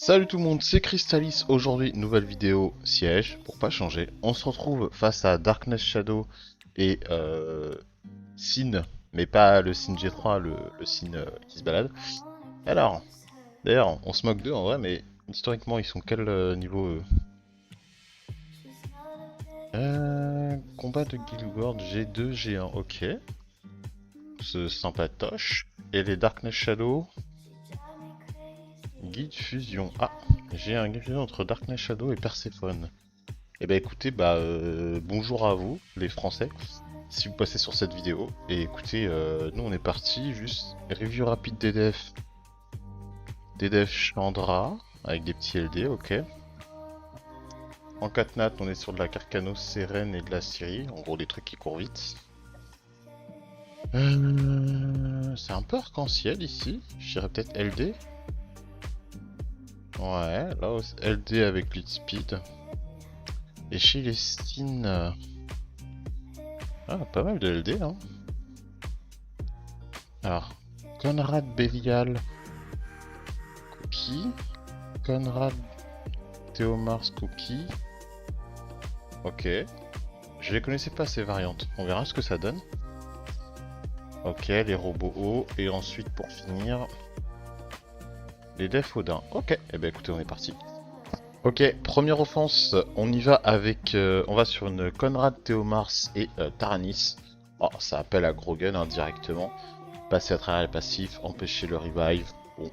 Salut tout le monde, c'est Crystalis. Aujourd'hui, nouvelle vidéo siège, pour pas changer. On se retrouve face à Darkness Shadow et Sin, mais pas le Sin G3, le Sin qui se balade. Alors, d'ailleurs, on se moque d'eux en vrai, mais historiquement, ils sont quel niveau eux? Combat de Guildward G2, G1, ok. C'est sympatoche. Et les Darkness Shadow, Guide Fusion. Ah, j'ai un guide fusion entre Darkness Shadow et Perséphone. Eh ben écoutez, bonjour à vous, les Français, si vous passez sur cette vidéo. Et écoutez, nous on est parti, juste review rapide DDF Chandra, avec des petits LD, ok. En 4 nat, on est sur de la Carcano Sérène et de la Syrie, en gros des trucs qui courent vite. C'est un peu arc-en-ciel ici, je dirais peut-être LD. Ouais, là LD avec lead speed. Et chez les Stin, pas mal de LD hein. Alors, Conrad Belial, Cookie, Conrad Théomars Cookie. Ok. Je les connaissais pas ces variantes. On verra ce que ça donne. Ok, les robots hauts. Et ensuite, pour finir, les Def Odin. Ok, eh ben écoutez, on est parti. Ok, première offense, on y va avec... on va sur une Conrad Théomars et Taranis. Oh, ça appelle à Grogan indirectement. Passer à travers les passifs, empêcher le revive. Bon,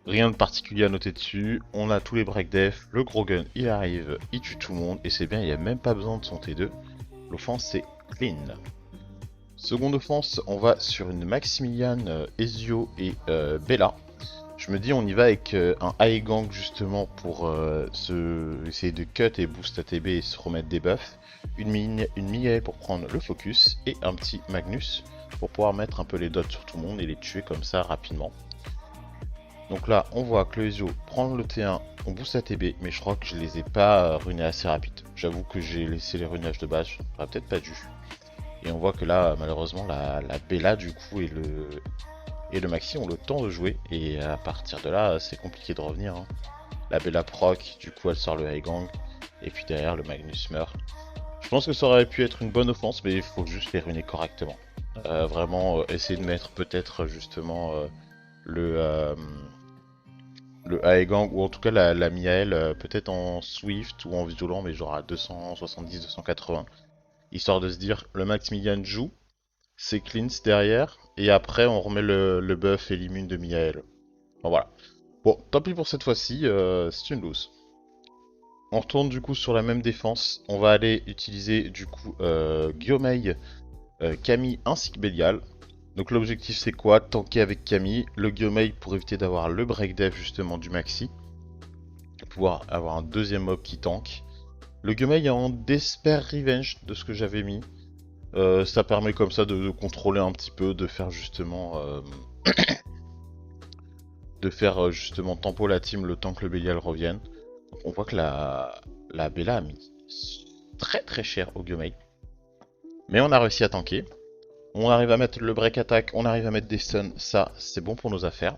rien de particulier à noter dessus, on a tous les break def, le Grogan il arrive, il tue tout le monde et c'est bien, il n'y a même pas besoin de son T2. L'offense c'est clean. Seconde offense, on va sur une Maximilian, Ezio et Bella. Je me dis on y va avec un high gang justement pour essayer de cut et boost ATB et se remettre des buffs. Une Miae pour prendre le focus et un petit Magnus pour pouvoir mettre un peu les dots sur tout le monde et les tuer comme ça rapidement. Donc là, on voit que le Ezio prend le T1, on booste ATB, mais je crois que je les ai pas runés assez rapide. J'avoue que j'ai laissé les runages de base, j'aurais peut-être pas dû. Et on voit que là, malheureusement, la Bella du coup et le Maxi ont le temps de jouer. Et à partir de là, c'est compliqué de revenir. Hein. La Bella proc, du coup elle sort le high gang. Et puis derrière, le Magnus meurt. Je pense que ça aurait pu être une bonne offense, mais il faut juste les ruiner correctement. Vraiment, essayer de mettre peut-être justement le le Aegang, ou en tout cas la Miael, peut-être en Swift ou en violent, mais genre à 270-280. Histoire de se dire, le Maximilian joue, c'est cleanse derrière, et après on remet le buff et l'immune de Miael. Bon voilà. Bon, tant pis pour cette fois-ci, c'est une lose. On retourne du coup sur la même défense, on va aller utiliser du coup Guillaume, Camille ainsi que Bélial. Donc l'objectif c'est quoi? Tanker avec Camille, le Guillaume pour éviter d'avoir le break dev justement du maxi. Pouvoir avoir un deuxième mob qui tank. Le Guillaume est en Despair Revenge de ce que j'avais mis. Ça permet comme ça de contrôler un petit peu, de faire justement justement tempo la team le temps que le Belial revienne. Donc on voit que la Bella a mis très très cher au Guillaume. Mais on a réussi à tanker. On arrive à mettre le break attack, on arrive à mettre des stuns, ça c'est bon pour nos affaires.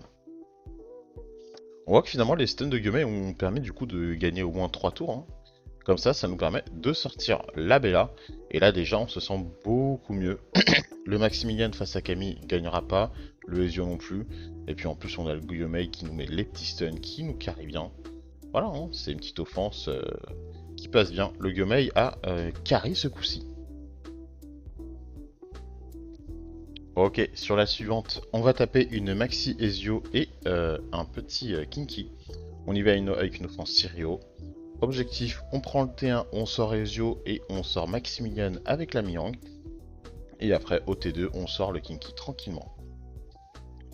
On voit que finalement les stuns de Guillaume ont permis du coup de gagner au moins 3 tours. Hein. Comme ça nous permet de sortir la Bella. Et là déjà on se sent beaucoup mieux. Le Maximilian face à Camille gagnera pas, le Ezio non plus. Et puis en plus on a le Guillaume qui nous met les petits stuns, qui nous carry bien. Voilà, hein, c'est une petite offense qui passe bien. Le Guillaume a carry ce coup-ci. Ok, sur la suivante, on va taper une Maxi Ezio et un petit Kinky. On y va avec une offense Sirio. Objectif, on prend le T1, on sort Ezio et on sort Maximilian avec la Miang. Et après, au T2, on sort le Kinky tranquillement.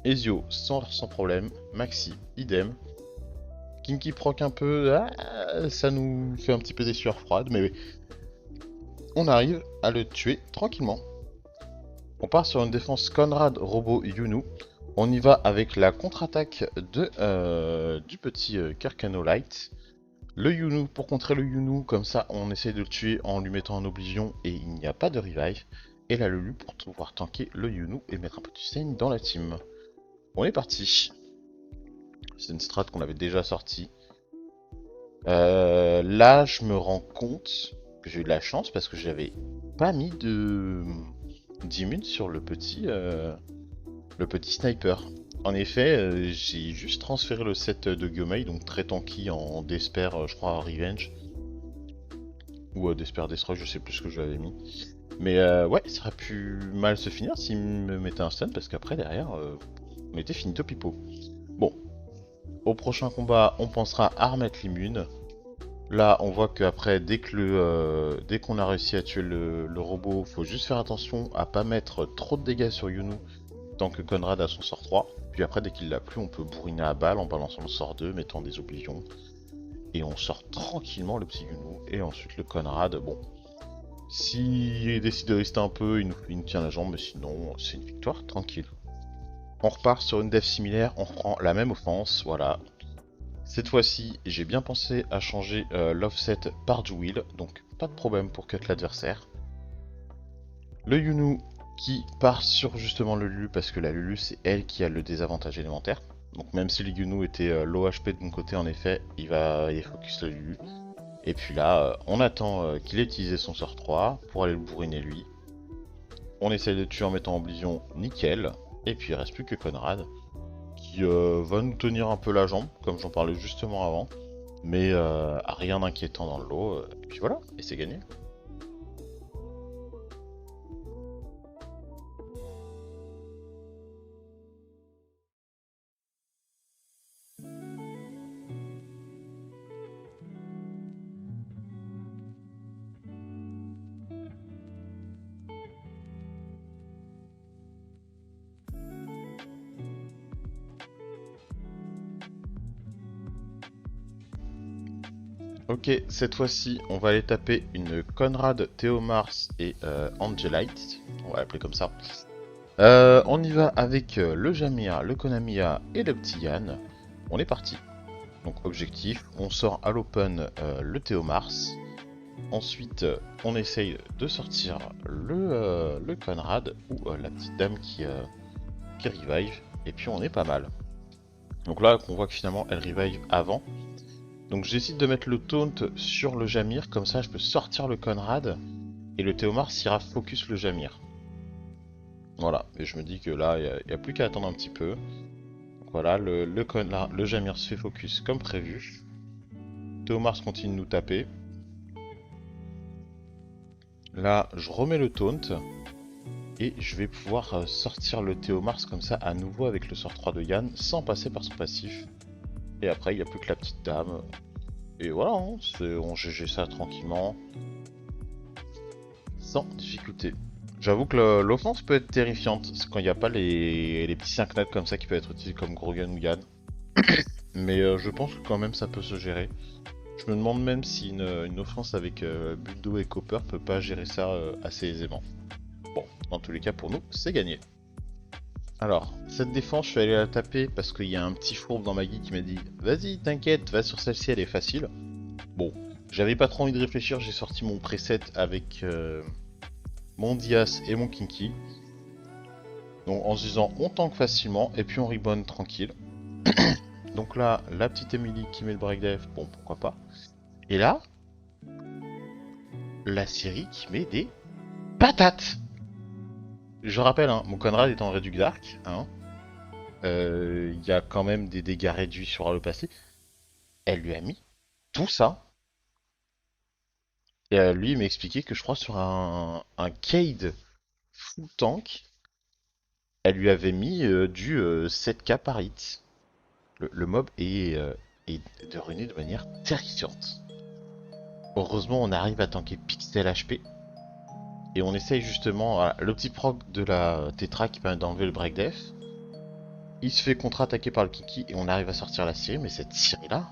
Ezio sans problème, Maxi idem. Kinky proc un peu, ça nous fait un petit peu des sueurs froides, mais on arrive à le tuer tranquillement. On part sur une défense Conrad Robot Yunu. On y va avec la contre-attaque du petit Carcano Light. Le Yunu, pour contrer le Yunu, comme ça on essaie de le tuer en lui mettant en oblivion et il n'y a pas de revive. Et la Lulu pour pouvoir tanker le Yunu et mettre un peu de stain dans la team. On est parti. C'est une strat qu'on avait déjà sortie. Là, je me rends compte que j'ai eu de la chance parce que j'avais pas mis de d'immune sur le petit sniper. En effet, j'ai juste transféré le set de Gyomei, donc très tanky en Despair, je crois, Revenge. Ou Despair Destroy, je sais plus ce que j'avais mis. Mais ouais, ça aurait pu mal se finir s'il me mettait un stun, parce qu'après, derrière, on était finito pipo. Bon, au prochain combat, on pensera à remettre l'immune. Là, on voit qu'après, dès qu'on a réussi à tuer le robot, faut juste faire attention à pas mettre trop de dégâts sur Yunu tant que Conrad a son sort 3. Puis après, dès qu'il l'a plus, on peut bourriner à balle en balançant le sort 2, mettant des oblivions. Et on sort tranquillement le petit Yunu. Et ensuite, le Conrad, bon. S'il décide de rester un peu, il nous tient la jambe, mais sinon, c'est une victoire tranquille. On repart sur une def similaire, on reprend la même offense, voilà. Cette fois-ci, j'ai bien pensé à changer l'offset par du wheel, donc pas de problème pour cut l'adversaire. Le Yunu qui part sur justement le Lulu, parce que la Lulu c'est elle qui a le désavantage élémentaire. Donc même si le Yunu était low HP de mon côté, en effet, il focus le Lulu. Et puis là, on attend qu'il ait utilisé son sort 3 pour aller le bourriner lui. On essaye de tuer en mettant oblivion, nickel. Et puis il reste plus que Conrad, qui va nous tenir un peu la jambe, comme j'en parlais justement avant. Mais rien d'inquiétant dans le lot. Et puis voilà, et c'est gagné. Ok, cette fois-ci, on va aller taper une Conrad, Théomars et Angelite. On va l'appeler comme ça. On y va avec le Jamia, le Konamiya et le petit Yann. On est parti. Donc objectif, on sort à l'open le Théomars. Ensuite, on essaye de sortir le Conrad ou la petite dame qui revive. Et puis on est pas mal. Donc là, on voit que finalement, elle revive avant. Donc j'essaie de mettre le taunt sur le Jamir, comme ça je peux sortir le Conrad, et le Théomars ira focus le Jamir. Voilà, et je me dis que là, il n'y a plus qu'à attendre un petit peu. Donc voilà, le Jamir se fait focus comme prévu. Théomars continue de nous taper. Là, je remets le taunt, et je vais pouvoir sortir le Théomars comme ça à nouveau avec le sort 3 de Yann, sans passer par son passif. Et après, il n'y a plus que la petite dame. Et voilà, hein, on GG ça tranquillement. Sans difficulté. J'avoue que l'offense peut être terrifiante quand il n'y a pas les petits 5 nats comme ça qui peuvent être utilisés comme Grogan ou Yann. Mais je pense que quand même ça peut se gérer. Je me demande même si une offense avec Buldo et Copper peut pas gérer ça assez aisément. Bon, dans tous les cas pour nous, c'est gagné. Alors, cette défense, je suis allé la taper parce qu'il y a un petit fourbe dans ma guide qui m'a dit vas-y, t'inquiète, va sur celle-ci, elle est facile. Bon, j'avais pas trop envie de réfléchir, j'ai sorti mon preset avec mon Dias et mon Kinky. Donc en se disant on tank facilement et puis on rebound tranquille. Donc là, la petite Emily qui met le break def, bon pourquoi pas. Et là, la série qui met des patates. Je rappelle, hein, mon Conrad est en réduc d'arc. Hein. Il y a quand même des dégâts réduits sur Halo passé. Elle lui a mis tout ça. Et lui, il m'a expliqué que je crois sur un Cade full tank, elle lui avait mis du 7k par hit. Le mob est de ruiner de manière terrifiante. Heureusement, on arrive à tanker Pixel HP. Et on essaye justement, voilà, le petit proc de la Tetra qui permet d'enlever le break def. Il se fait contre-attaquer par le Kiki et on arrive à sortir la Syrie. Mais cette Syrie là,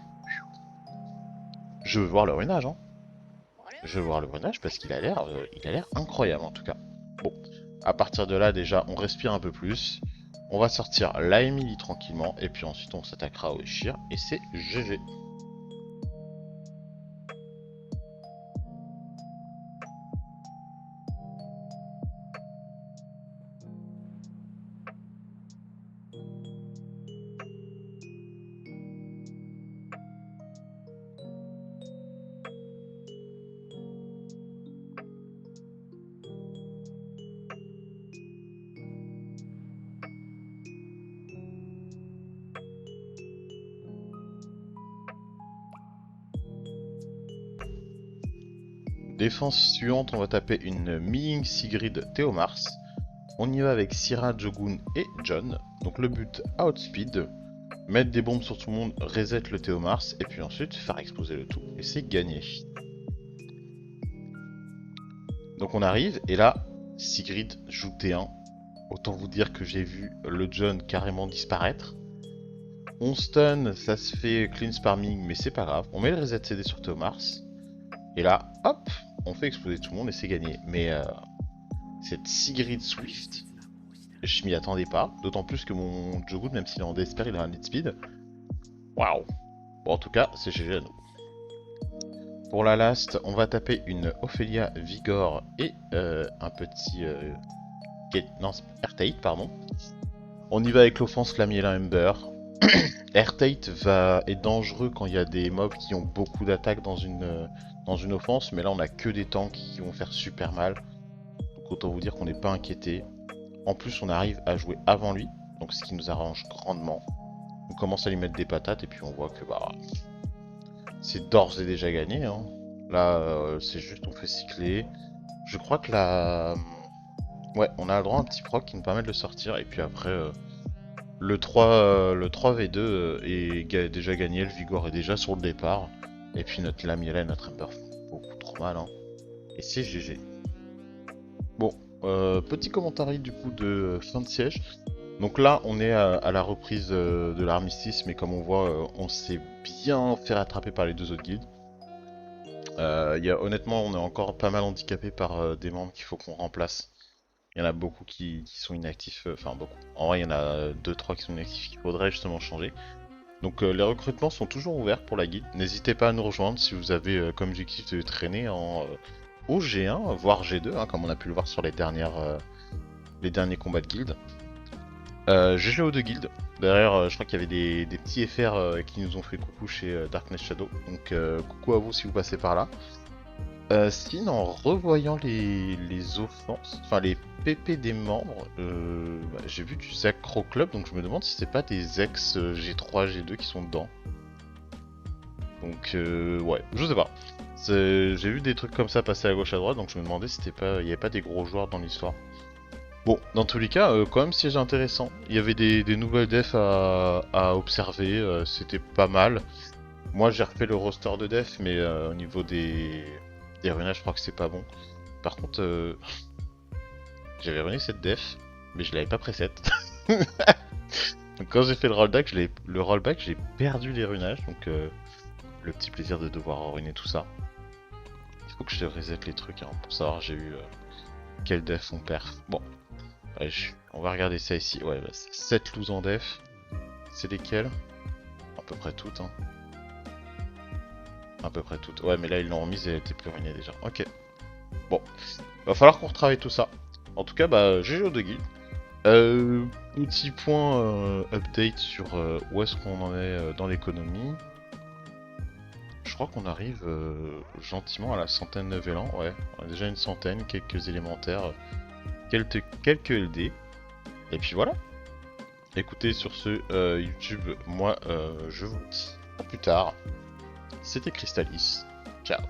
je veux voir le ruinage. Hein. Je veux voir le ruinage parce qu'il a l'air incroyable en tout cas. Bon, à partir de là déjà, on respire un peu plus. On va sortir la Emily tranquillement et puis ensuite on s'attaquera au Shir et c'est GG. Défense suivante, on va taper une Ming, Sigrid, Théomars. On y va avec Syrah, Jogun et John. Donc le but, outspeed, mettre des bombes sur tout le monde, reset le Théomars, et puis ensuite faire exploser le tout. Et c'est gagné. Donc on arrive, et là, Sigrid joue T1. Autant vous dire que j'ai vu le John carrément disparaître. On stun, ça se fait cleanse par Ming, mais c'est pas grave. On met le reset CD sur Théomars. Et là, hop, on fait exploser tout le monde et c'est gagné. Mais cette Sigrid Swift, je m'y attendais pas. D'autant plus que mon Jogun, même s'il est en Despair, il a un lead speed. Waouh. Bon, en tout cas, c'est GG à nous. Pour la last, on va taper une Ophelia Vigor et un petit... non, Airtate, pardon. On y va avec l'offense Lamiela Ember. Airtate est dangereux quand il y a des mobs qui ont beaucoup d'attaques dans une offense, mais là on a que des tanks qui vont faire super mal. Donc autant vous dire qu'on n'est pas inquiété. En plus on arrive à jouer avant lui, donc ce qui nous arrange grandement. On commence à lui mettre des patates et puis on voit que bah c'est d'ores et déjà gagné. Hein. Là c'est juste on fait cycler. Je crois que là... Ouais, on a le droit à un petit proc qui nous permet de le sortir et puis après... Le 3v2 est déjà gagné, le Vigor est déjà sur le départ. Et puis notre Lamiela et notre Ember font beaucoup trop mal. Hein. Et c'est GG. Bon, petit commentaire du coup de fin de siège. Donc là, on est à la reprise de l'armistice, mais comme on voit, on s'est bien fait rattraper par les deux autres guildes. Honnêtement, on est encore pas mal handicapé par des membres qu'il faut qu'on remplace. Il y en a beaucoup qui sont inactifs, enfin beaucoup. En vrai, il y en a 2-3 qui sont inactifs qu'il faudrait justement changer. Donc les recrutements sont toujours ouverts pour la guilde. N'hésitez pas à nous rejoindre si vous avez comme objectif de traîner au G1, voire G2, hein, comme on a pu le voir sur les derniers combats de guilde. GGO de guilde. Derrière, je crois qu'il y avait des petits FR qui nous ont fait coucou chez Darkness Shadow. Donc coucou à vous si vous passez par là. Sinon, en revoyant les offenses, enfin les PP des membres, j'ai vu du Zacro Club, donc je me demande si c'est pas des ex G3, G2 qui sont dedans. Donc ouais, je sais pas. J'ai vu des trucs comme ça passer à gauche à droite, donc je me demandais si il y avait pas des gros joueurs dans l'histoire. Bon, dans tous les cas, quand même siège intéressant. Il y avait des nouvelles defs à observer, c'était pas mal. Moi j'ai refait le roster de def, mais au niveau des ruinages, je crois que c'est pas bon. Par contre, j'avais ruiné cette def, mais je l'avais pas preset. Donc quand j'ai fait le rollback, j'ai perdu les ruinages, donc le petit plaisir de devoir ruiner tout ça. Il faut que je reset les trucs hein, pour savoir j'ai eu quel def on perd. Bon, allez, on va regarder ça ici. Ouais, bah, 7 loose en def. C'est lesquels? À peu près toutes. Hein. À peu près toutes. Ouais, mais là ils l'ont remise et elle était plus ruinée déjà. Ok. Bon, va falloir qu'on retravaille tout ça. En tout cas, bah, GGO de guild. Petit point update sur où est-ce qu'on en est dans l'économie. Je crois qu'on arrive gentiment à la centaine de vélans. Ouais, on a déjà une centaine, quelques élémentaires, quelques LD. Et puis voilà. Écoutez, sur ce YouTube, moi je vous dis à plus tard. C'était Crystalis. Ciao.